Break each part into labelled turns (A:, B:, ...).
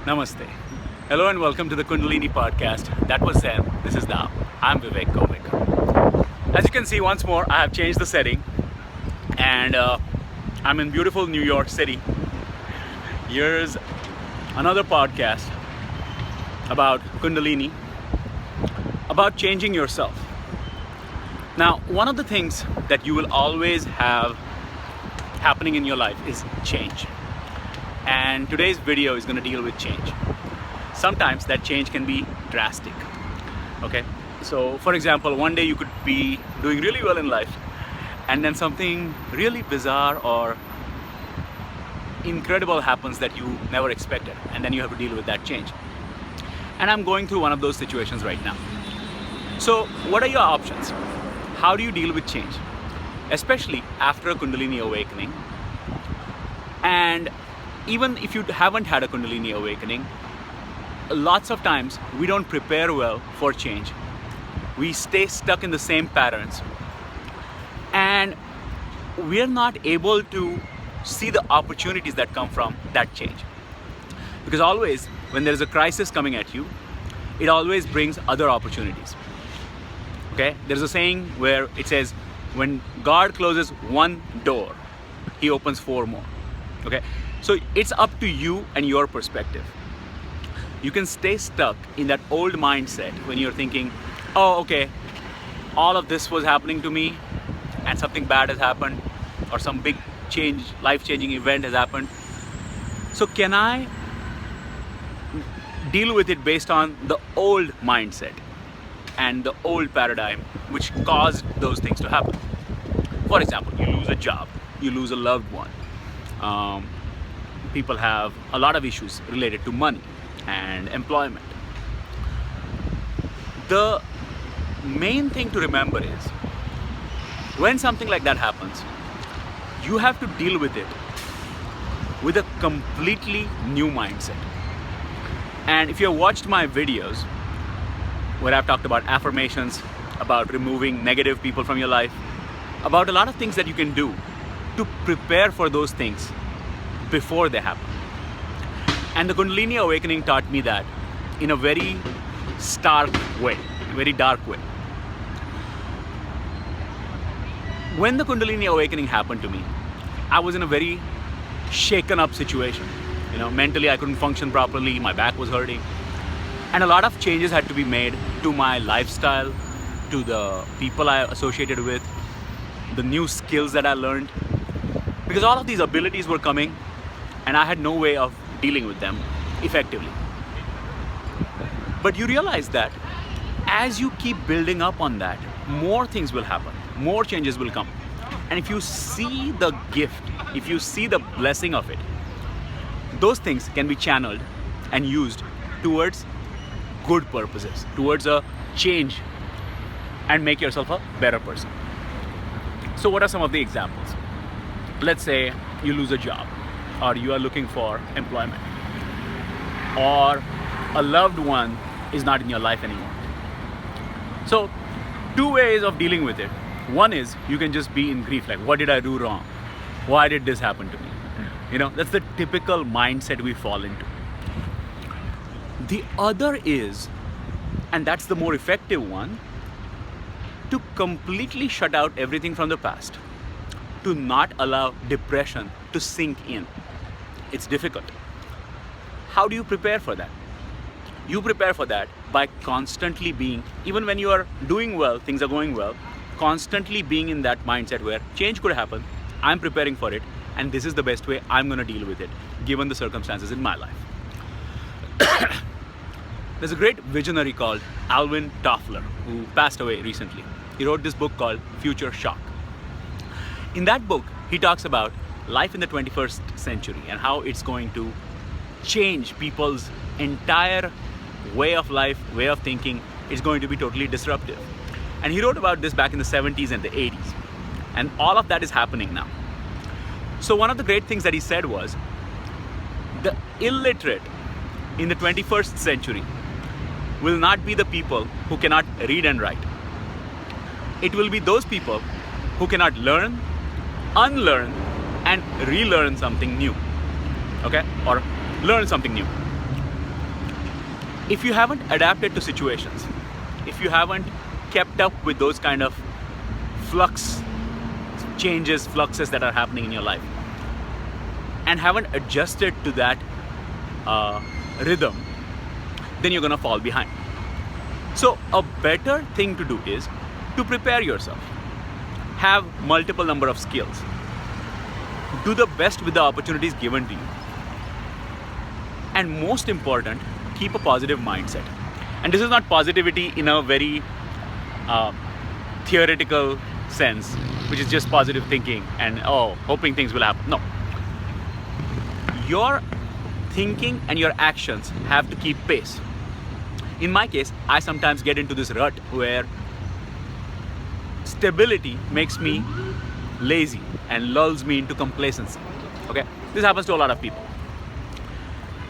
A: Namaste. Hello and welcome to the Kundalini podcast. That was Zen. This is now. I'm Vivek Kovik. As you can see, once more, I have changed the setting and I'm in beautiful New York City. Here's another podcast about Kundalini, about changing yourself. Now, one of the things that you will always have happening in your life is change. And today's video is going to deal with change. Sometimes that change can be drastic. Okay, so for example, one day you could be doing really well in life, and then something really bizarre or incredible happens that you never expected, and then you have to deal with that change. And I'm going through one of those situations right now. So, what are your options? How do you deal with change, especially after a Kundalini awakening? And even if you haven't had a Kundalini awakening, lots of times we don't prepare well for change. We stay stuck in the same patterns and we're not able to see the opportunities that come from that change. Because always when there's a crisis coming at you, it always brings other opportunities. Okay, there's a saying where it says, when God closes one door, He opens four more. Okay, so it's up to you and your perspective. You can stay stuck in that old mindset when you're thinking, oh, okay, all of this was happening to me and something bad has happened or some big change, life-changing event has happened. So can I deal with it based on the old mindset and the old paradigm which caused those things to happen? For example, you lose a job, you lose a loved one. People have a lot of issues related to money and employment. The main thing to remember is, when something like that happens, you have to deal with it with a completely new mindset. And if you have watched my videos where I've talked about affirmations, about removing negative people from your life, about a lot of things that you can do to prepare for those things before they happen. And the Kundalini awakening taught me that in a very stark way, a very dark way. When the Kundalini awakening happened to me, I was in a very shaken up situation. You know, mentally I couldn't function properly, my back was hurting. And a lot of changes had to be made to my lifestyle, to the people I associated with, the new skills that I learned. Because all of these abilities were coming and I had no way of dealing with them effectively. But you realize that as you keep building up on that, more things will happen, more changes will come. And if you see the gift, if you see the blessing of it, those things can be channeled and used towards good purposes, towards a change, and make yourself a better person. So what are some of the examples? Let's say you lose a job, or you are looking for employment, or a loved one is not in your life anymore. So two ways of dealing with it. One is you can just be in grief, like, what did I do wrong? Why did this happen to me? You know, that's the typical mindset we fall into. The other is, and that's the more effective one, to completely shut out everything from the past, to not allow depression to sink in. It's difficult. How do you prepare for that? You prepare for that by constantly being, even when you are doing well, things are going well, constantly being in that mindset where change could happen, I'm preparing for it, and this is the best way I'm going to deal with it, given the circumstances in my life. There's a great visionary called Alvin Toffler, who passed away recently. He wrote this book called Future Shock. In that book, he talks about life in the 21st century and how it's going to change people's entire way of life, way of thinking. Is going to be totally disruptive. And he wrote about this back in the 70s and the 80s. And all of that is happening now. So one of the great things that he said was, the illiterate in the 21st century will not be the people who cannot read and write. It will be those people who cannot learn, unlearn, and relearn something new. Okay? Or learn something new. if you haven't adapted to situations, if you haven't kept up with those kind of fluxes that are happening in your life, and haven't adjusted to that rhythm, then you're gonna fall behind. So a better thing to do is to prepare yourself, have multiple number of skills, do the best with the opportunities given to you, and most important, keep a positive mindset. And this is not positivity in a very theoretical sense, which is just positive thinking and hoping things will happen. No, your thinking and your actions have to keep pace. In my case, I sometimes get into this rut where stability makes me lazy and lulls me into complacency. Okay, this happens to a lot of people.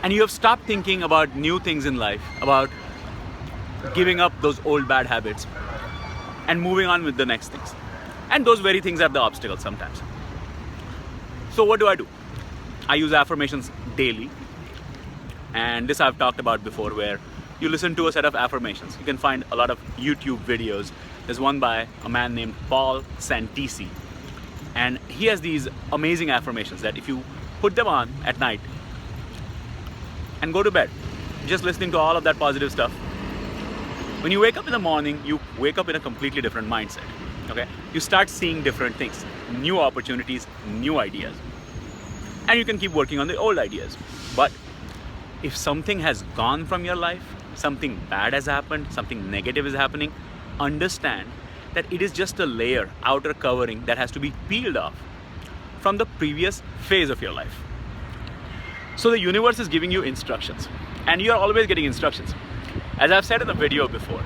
A: And you have stopped thinking about new things in life, about giving up those old bad habits and moving on with the next things. And those very things are the obstacles sometimes. So what do? I use affirmations daily. And this I've talked about before, where you listen to a set of affirmations. You can find a lot of YouTube videos. There's one by a man named Paul Santisi. And he has these amazing affirmations that if you put them on at night and go to bed, just listening to all of that positive stuff, when you wake up in the morning, you wake up in a completely different mindset. Okay? You start seeing different things, new opportunities, new ideas. And you can keep working on the old ideas. But if something has gone from your life, something bad has happened, something negative is happening, understand that it is just a layer, outer covering that has to be peeled off from the previous phase of your life. So the universe is giving you instructions, and you are always getting instructions. As I've said in the video before,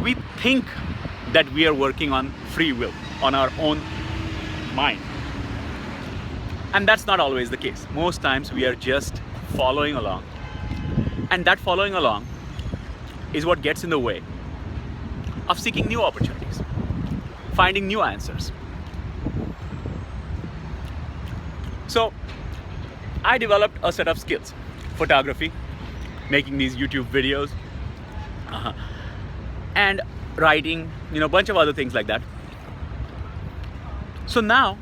A: we think that we are working on free will, on our own mind. And that's not always the case. Most times we are just following along. And that following along is what gets in the way of seeking new opportunities, finding new answers. So I developed a set of skills: photography, making these YouTube videos, and writing, a bunch of other things like that. So now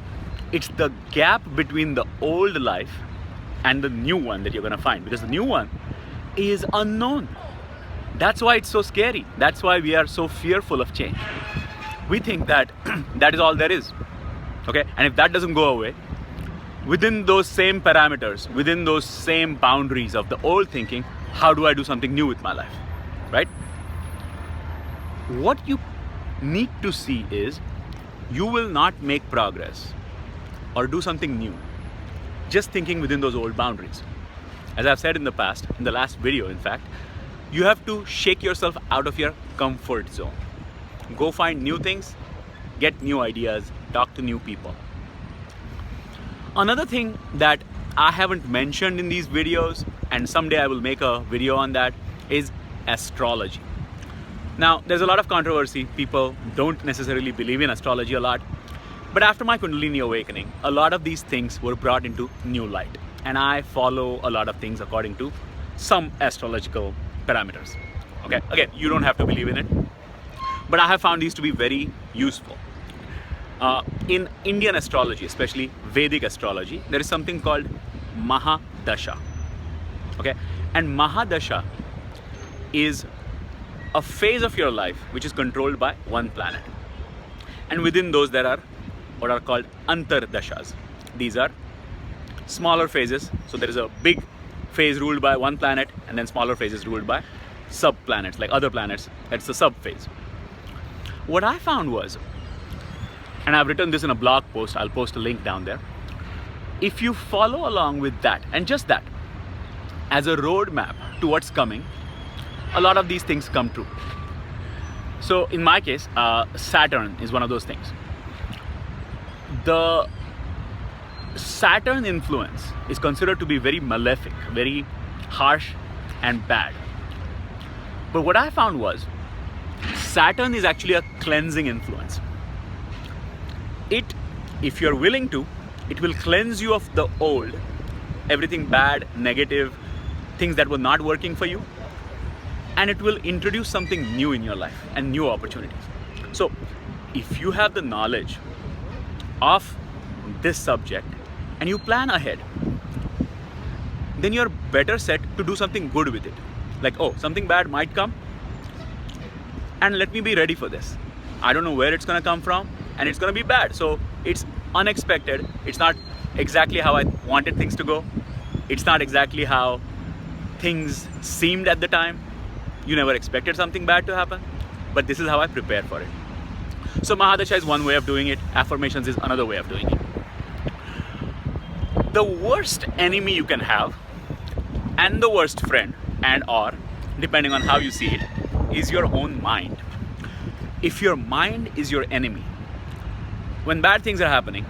A: it's the gap between the old life and the new one that you're gonna find, because the new one is unknown. That's why it's so scary. That's why we are so fearful of change. We think that that is all there is. Okay, and if that doesn't go away, within those same parameters, within those same boundaries of the old thinking, how do I do something new with my life, right? What you need to see is you will not make progress or do something new just thinking within those old boundaries. As I've said in the past, in the last video in fact, you have to shake yourself out of your comfort zone. Go find new things, get new ideas, talk to new people. Another thing that I haven't mentioned in these videos, and someday I will make a video on that, is astrology. Now, there's a lot of controversy. People don't necessarily believe in astrology a lot. But after my Kundalini awakening, a lot of these things were brought into new light. And I follow a lot of things according to some astrological parameters. Okay, again, you don't have to believe in it. But I have found these to be very useful. In Indian astrology, especially Vedic astrology, there is something called Mahadasha. Okay, and Mahadasha is a phase of your life which is controlled by one planet. And within those there are what are called Antardashas. These are smaller phases. So there is a big phase ruled by one planet, and then smaller phases ruled by sub-planets, like other planets. That's the sub-phase. What I found was, and I've written this in a blog post, I'll post a link down there. If you follow along with that, and just that, as a roadmap to what's coming, a lot of these things come true. So in my case, Saturn is one of those things. The Saturn influence is considered to be very malefic, very harsh and bad. But what I found was, Saturn is actually a cleansing influence. If you're willing to, it will cleanse you of the old, everything bad, negative, things that were not working for you, and it will introduce something new in your life and new opportunities. So if you have the knowledge of this subject and you plan ahead, then you're better set to do something good with it. Like, oh, something bad might come, and let me be ready for this. I don't know where it's gonna come from, and it's gonna be bad. So it's unexpected. It's not exactly how I wanted things to go. It's not exactly how things seemed at the time. You never expected something bad to happen, but this is how I prepare for it. So Mahadasha is one way of doing it. Affirmations is another way of doing it. The worst enemy you can have, and the worst friend, and or depending on how you see it, is your own mind. If your mind is your enemy, when bad things are happening,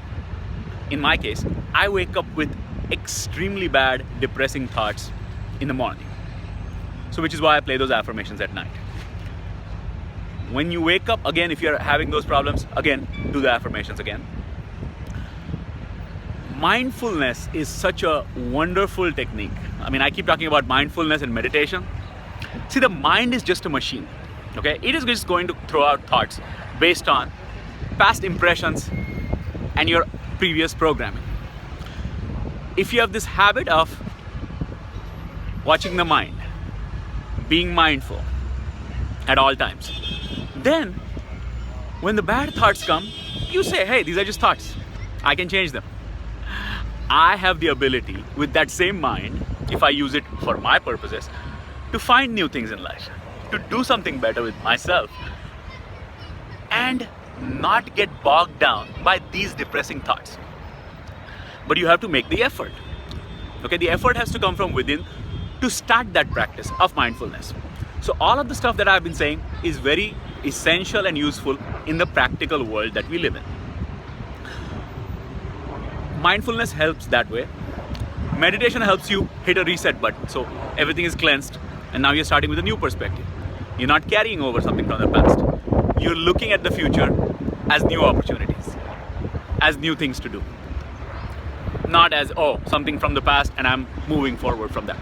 A: in my case, I wake up with extremely bad, depressing thoughts in the morning. So which is why I play those affirmations at night. When you wake up, again, if you're having those problems, again, do the affirmations again. Mindfulness is such a wonderful technique. I mean, I keep talking about mindfulness and meditation. See, the mind is just a machine, okay? It is just going to throw out thoughts based on past impressions and your previous programming. If you have this habit of watching the mind, being mindful at all times, then when the bad thoughts come, you say, hey, these are just thoughts. I can change them. I have the ability with that same mind, if I use it for my purposes, to find new things in life, to do something better with myself, and not get bogged down by these depressing thoughts. But you have to make the effort. Okay, the effort has to come from within to start that practice of mindfulness. So all of the stuff that I've been saying is very essential and useful in the practical world that we live in. Mindfulness helps that way. Meditation helps you hit a reset button. So everything is cleansed and now you're starting with a new perspective. You're not carrying over something from the past. You're looking at the future as new opportunities, as new things to do. Not as, oh, something from the past and I'm moving forward from that.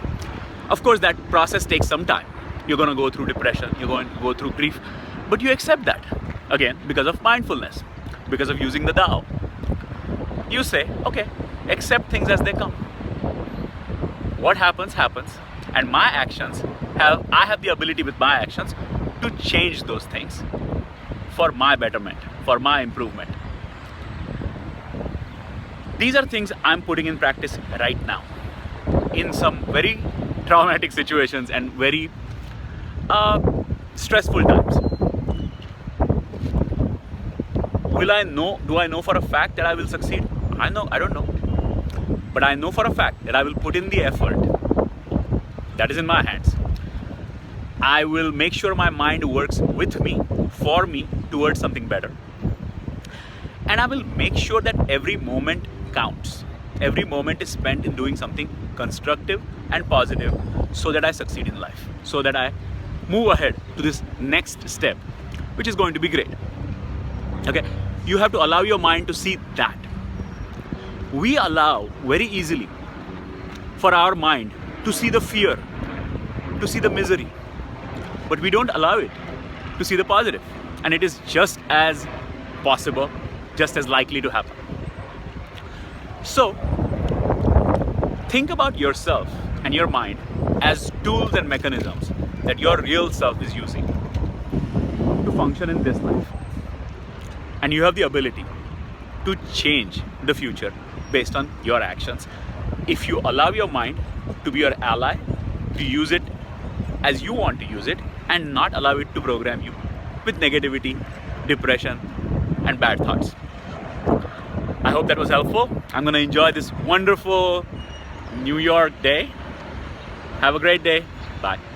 A: Of course, that process takes some time. You're going to go through depression, you're going to go through grief, but you accept that. Again, because of mindfulness, because of using the Tao. You say, okay, accept things as they come. What happens, happens. And my actions I have the ability with my actions to change those things for my betterment, for my improvement. These are things I'm putting in practice right now in some very traumatic situations and very stressful times. Do I know for a fact that I will succeed? I don't know. But I know for a fact that I will put in the effort. That is in my hands. I will make sure my mind works with me, for me, towards something better. And I will make sure that every moment counts. Every moment is spent in doing something constructive and positive so that I succeed in life, so that I move ahead to this next step, which is going to be great. Okay, you have to allow your mind to see that. We allow very easily for our mind to see the fear, to see the misery, but we don't allow it to see the positive. And it is just as possible, just as likely to happen. So, think about yourself and your mind as tools and mechanisms that your real self is using to function in this life. And you have the ability to change the future based on your actions. If you allow your mind to be your ally, to use it as you want to use it, and not allow it to program you with negativity, depression, and bad thoughts. I hope that was helpful. I'm going to enjoy this wonderful New York day. Have a great day. Bye.